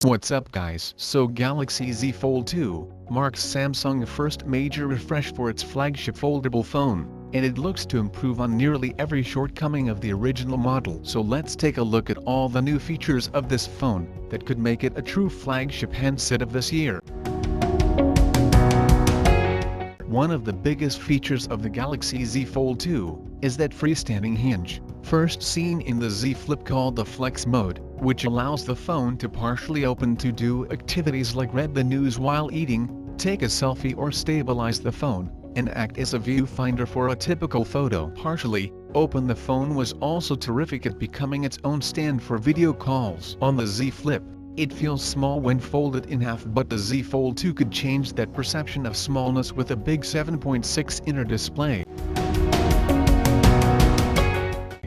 What's up guys? So Galaxy Z Fold 2 marks Samsung's first major refresh for its flagship foldable phone, and it looks to improve on nearly every shortcoming of the original model. So let's take a look at all the new features of this phone that could make it a true flagship handset of this year. One of the biggest features of the Galaxy Z Fold 2 is that freestanding hinge, first seen in the Z Flip, called the Flex mode, which allows the phone to partially open to do activities like read the news while eating, take a selfie, or stabilize the phone, and act as a viewfinder for a typical photo. Partially open the phone was also terrific at becoming its own stand for video calls. On the Z Flip, it feels small when folded in half, but the Z Fold 2 could change that perception of smallness with a big 7.6-inch display.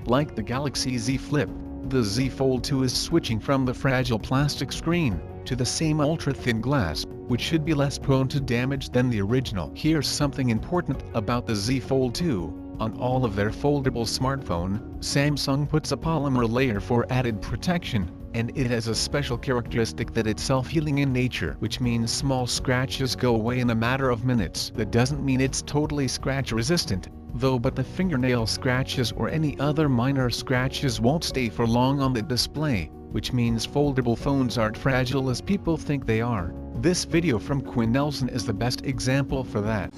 Like the Galaxy Z Flip, the Z Fold 2 is switching from the fragile plastic screen to the same ultra-thin glass, which should be less prone to damage than the original. Here's something important about the Z Fold 2. On all of their foldable smartphone, Samsung puts a polymer layer for added protection, and it has a special characteristic that it's self-healing in nature, which means small scratches go away in a matter of minutes. That doesn't mean it's totally scratch-resistant, though, but the fingernail scratches or any other minor scratches won't stay for long on the display, which means foldable phones aren't fragile as people think they are. This video from Quinn Nelson is the best example for that.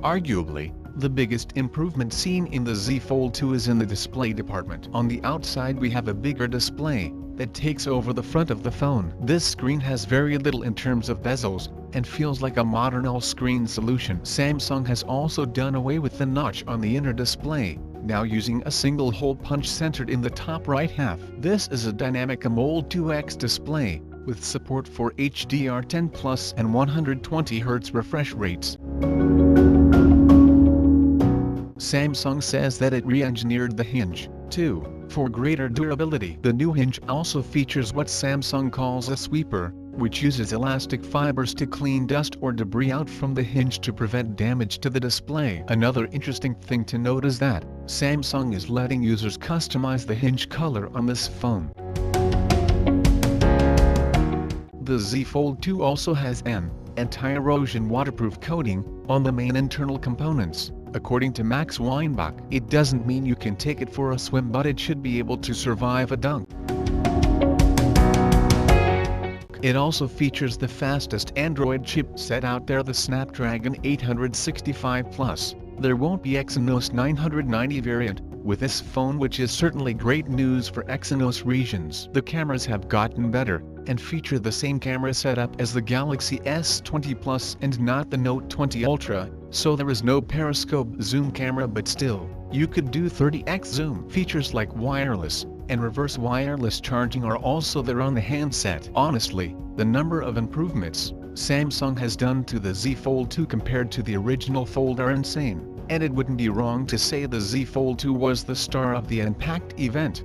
Arguably, the biggest improvement seen in the Z Fold 2 is in the display department. On the outside we have a bigger display that takes over the front of the phone. This screen has very little in terms of bezels, and feels like a modern all-screen solution. Samsung has also done away with the notch on the inner display, now using a single hole punch centered in the top right half. This is a dynamic AMOLED 2X display, with support for HDR10+ and 120Hz refresh rates. Samsung says that it re-engineered the hinge, too, for greater durability. The new hinge also features what Samsung calls a sweeper, which uses elastic fibers to clean dust or debris out from the hinge to prevent damage to the display. Another interesting thing to note is that Samsung is letting users customize the hinge color on this phone. The Z Fold 2 also has an anti-erosion waterproof coating on the main internal components. According to Max Weinbach, it doesn't mean you can take it for a swim, but it should be able to survive a dunk. It also features the fastest Android chipset out there, the Snapdragon 865 Plus. There won't be Exynos 990 variant with this phone, which is certainly great news for Exynos regions. The cameras have gotten better and feature the same camera setup as the Galaxy S20 Plus and not the Note 20 Ultra, so there is no periscope zoom camera, but still, you could do 30x zoom. Features like wireless and reverse wireless charging are also there on the handset. Honestly, the number of improvements Samsung has done to the Z Fold 2 compared to the original Fold are insane, and it wouldn't be wrong to say the Z Fold 2 was the star of the Unpacked event.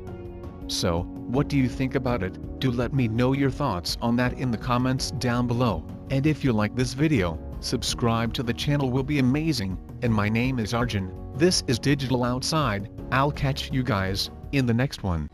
So, what do you think about it? Do let me know your thoughts on that in the comments down below, and if you like this video, subscribe to the channel will be amazing. And my name is Arjun, this is Digital Outside. I'll catch you guys in the next one.